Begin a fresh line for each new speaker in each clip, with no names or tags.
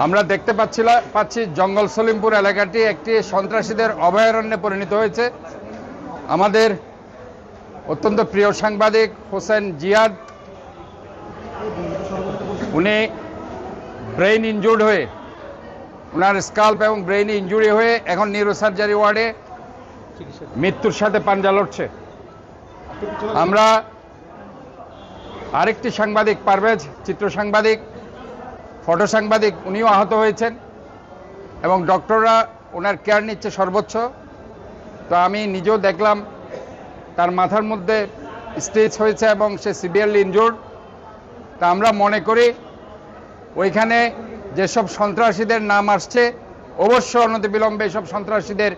আমরা দেখতে পাচ্ছি জঙ্গল সলিমপুর এলাকাটি একটি সন্ত্রাসীদের অভয়ারণ্যে পরিণত হয়েছে। আমাদের অত্যন্ত প্রিয় সাংবাদিক হোসেন জিয়াদ, উনি ব্রেইন ইনজুর্ড হয়ে, ওনার স্কাল্প এবং ব্রেইন ইনজুরি হয়ে এখন নিউরোসার্জারি ওয়ার্ডে মৃত্যুর সাথে পাঞ্জা লড়ছে। আমরা আরেকটি সাংবাদিক পারভেজ, চিত্র সাংবাদিক, ফটো সাংবাদিক, উনিও আহত হয়েছেন এবং ডক্টররা ওনার কেয়ার নিচ্ছে সর্বোচ্চ। তো আমি নিজেও দেখলাম তার মাথার মধ্যে স্ট্রেচ হয়েছে এবং সে সিভিয়ারলি ইনজুর্ড। তা আমরা মনে করি ওইখানে যেসব সন্ত্রাসীদের নাম আসছে অবশ্য অনতিবিলম্বে সব সন্ত্রাসীদের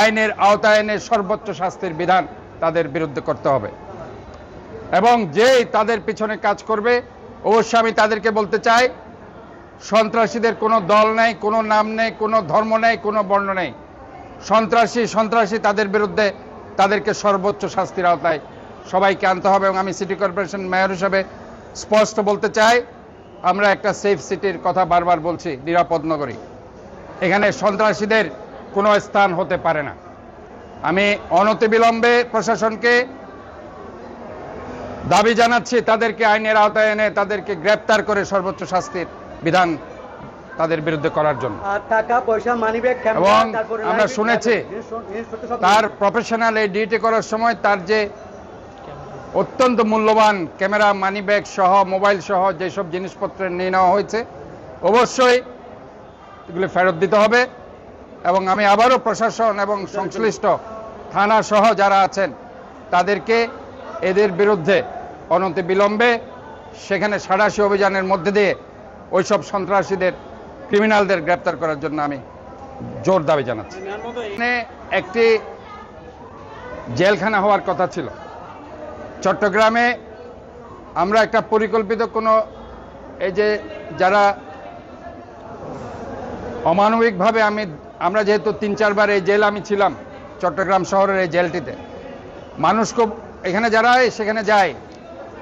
আইনের আওতায় এনে সর্বোচ্চ শাস্তির বিধান তাদের বিরুদ্ধে করতে হবে এবং যেই তাদের পিছনে কাজ করবে অবশ্যই আমি তাদেরকে বলতে চাই, সন্ত্রাসীদের কোনো দল নেই, কোনো নাম নেই, কোনো ধর্ম নেই, কোনো বর্ণ নেই। সন্ত্রাসী তাদের বিরুদ্ধে তাদেরকে সর্বোচ্চ শাস্তির আওতায় সবাইকে আনতে হবে। এবং আমি সিটি কর্পোরেশন মেয়র হিসেবে স্পষ্ট বলতে চাই, আমরা একটা সেফ সিটির কথা বারবার বলছি, নিরাপদ নগরী। এখানে সন্ত্রাসীদের কোনো স্থান হতে পারে না। আমি অনতিবিলম্বে প্রশাসনকে দাবি জানাচ্ছি তাদেরকে আইনের আওতায় এনে তাদেরকে গ্রেপ্তার করে সর্বোচ্চ শাস্তির বিধান তাদের বিরুদ্ধে করার জন্য।
টাকা পয়সা মানিব্যাগ
এবং আমরা শুনেছি তার প্রফেশনাল এই ডিউটি করার সময় তার যে অত্যন্ত মূল্যবান ক্যামেরা, মানিব্যাগ সহ, মোবাইল সহ যেসব জিনিসপত্র নিয়ে নেওয়া হয়েছে অবশ্যই এগুলি ফেরত দিতে হবে। এবং আমি আবারও প্রশাসন এবং সংশ্লিষ্ট থানা সহ যারা আছেন তাদেরকে এদের বিরুদ্ধে অনতিবিলম্বে সেখানে সাঁড়াশি অভিযানের মধ্যে দিয়ে ওইসব সন্ত্রাসীদের, ক্রিমিনালদের গ্রেপ্তার করার জন্য আমি জোর দাবি জানাচ্ছি। এখানে একটি জেলখানা হওয়ার কথা ছিল চট্টগ্রামে। আমরা একটা পরিকল্পিত কোনো এই যে যারা অমানবিকভাবে আমরা যেহেতু 3-4 বার এই জেল আমি ছিলাম, চট্টগ্রাম শহরের এই জেলটিতে, মানুষ খুব এখানে যারা সেখানে যায়,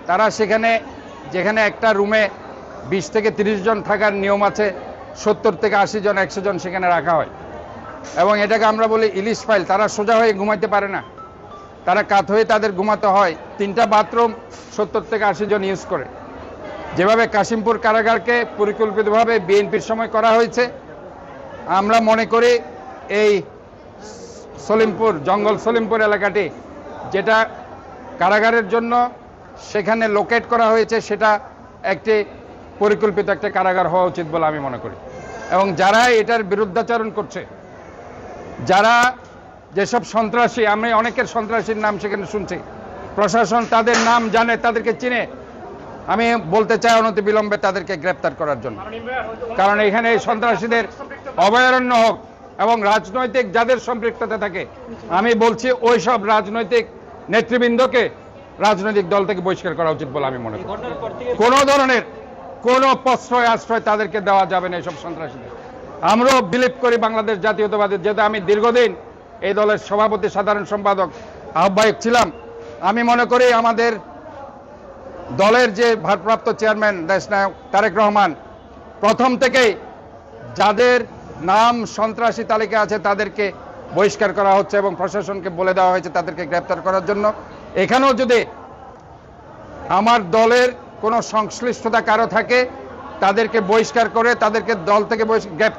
তারা সেখানে যেখানে একটা রুমে 20 থেকে 30 জন থাকার নিয়ম আছে, 70 থেকে 80 জন 100 জন সেখানে রাখা হয় এবং এটাকে আমরা বলি ইলিশ ফাইল। তারা সোজা হয়ে ঘুমাইতে পারে না, তারা কাত হয়ে তাদের ঘুমাতে হয়। 3টা বাথরুম 70 থেকে 80 জন ইউজ করে। যেভাবে কাশিমপুর কারাগারকে পরিকল্পিতভাবে বিএনপির সময় করা হয়েছে, আমরা মনে করি এই জঙ্গল সলিমপুর এলাকাটি যেটা কারাগারের জন্য সেখানে লোকেট করা হয়েছে, সেটা একটি পরিকল্পিত একটা কারাগার হওয়া উচিত বলে আমি মনে করি। এবং যারা এটার বিরুদ্ধাচরণ করছে, যারা যেসব সন্ত্রাসী, আমি অনেকের সন্ত্রাসীর নাম সেখানে শুনছি, প্রশাসন তাদের নাম জানে, তাদেরকে চিনে, আমি বলতে চাই অনতিবিলম্বে তাদেরকে গ্রেপ্তার করার জন্য। কারণ এখানে এই সন্ত্রাসীদের অভয়ারণ্য হোক এবং রাজনৈতিক যাদের সম্পৃক্ততা থাকে, আমি বলছি ওই সব রাজনৈতিক নেতৃবৃন্দকে রাজনৈতিক দল থেকে বহিষ্কার করা উচিত বলে আমি মনে করি। কোনো ধরনের কোনো আশ্রয় তাদেরকে দেওয়া যাবে না এইসব সন্ত্রাসীদের। আমরাও বিলিভ করি বাংলাদেশ জাতীয়তাবাদী, যেহেতু আমি দীর্ঘদিন এই দলের সভাপতি, সাধারণ সম্পাদক, আহ্বায়ক ছিলাম। আমি মনে করি আমাদের দলের যে ভারপ্রাপ্ত চেয়ারম্যান দেশনায়ক তারেক রহমান প্রথম থেকেই যাদের নাম সন্ত্রাসী তালিকা আছে তাদেরকে বহিষ্কার করা হচ্ছে এবং প্রশাসনকে বলে দেওয়া হয়েছে তাদেরকে গ্রেপ্তার করার জন্য। এখানেও যদি আমার দলের কোনো সংশ্লিষ্টতা কারো থাকে তাদেরকে বহিষ্কার করে তাদেরকে দল থেকে গ্রেপ্তার